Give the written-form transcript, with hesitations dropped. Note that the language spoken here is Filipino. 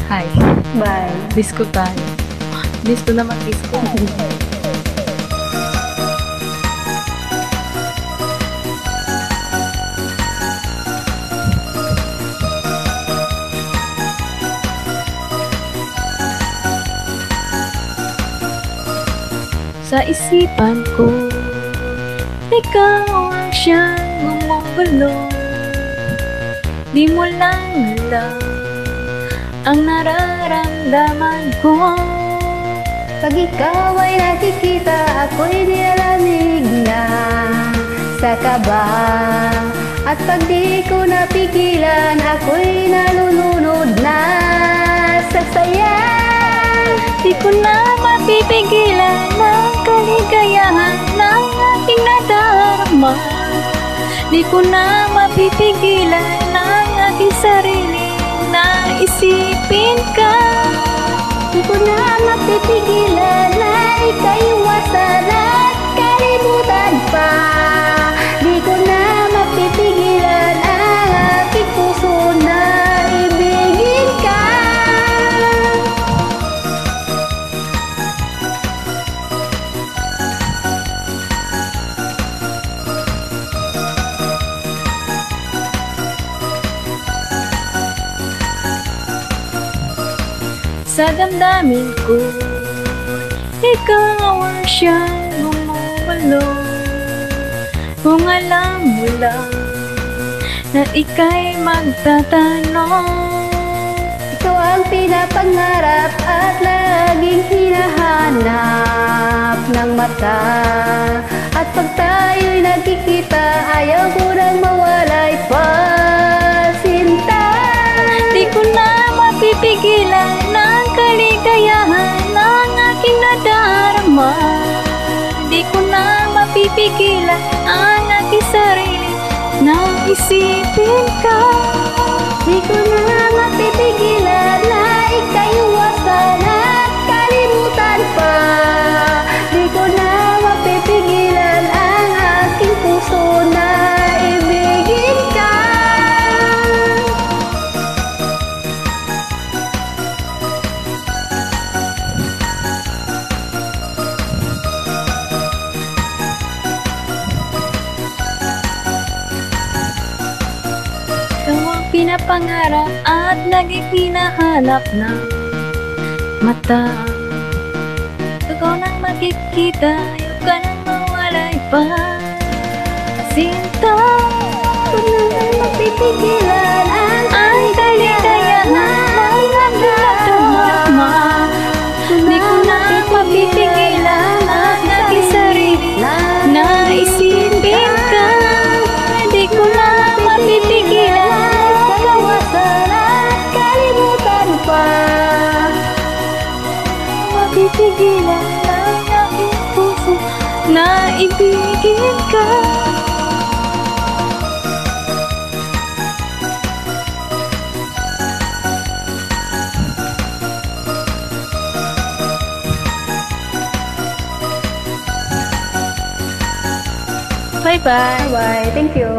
Hi. Bye. Disco tayo. Disco na mag-disco. Sa isipan ko, ikaw ang siyang gumugulo. Di mo lang alam ang nararamdaman ko. Pag ikaw ay nakikita, ako'y nilalamig na sa kaba. At pag di ko napigilan, ako'y nalulunod na sa saya. Di ko na mapipigilan ang kaligayahan ng aking nadarama. Di ko na mapipigilan ang aking sarili na isipin ka. Di ko na mapipigilan na ikaiwasan at kalimutan pa. Di ko na mapipigilan ang aking puso na ibigin ka. Sa damdamin ko, ikaw ang siyang gumugulo. Kung alam mo lang na ika'y magtatanong, Ito ang pinapangarap at laging hinahanap ng mata. At pag tayo'y nagkikita, ayaw ko nang mawalay pa, sinta. di ko na mapipigilan ang kaligayahan ng aking nadarama. Di ko na mapipigilan ang aking sarili na isipin ka. Di ko na mapipigilan na ikaiwasan at kalimutan pa. Di ko na mapipigilan ang aking puso na ibigin ka. Ikaw ang pinapangarap at naging hinahanap ng mata. Ikaw nang makikita, ayaw ka nang mawalay pa, sinta. Di ko na mapipigilan ang Ang kaligayahan ng aking nadarama. Di ko na mapipigilan ang aking sarili na isipin ka. Di ko na mapipigilan ikaiwasan at kalimutan pa. mapipigilan ang aking puso na ibigin ka. Bye-bye. Bye, thank you.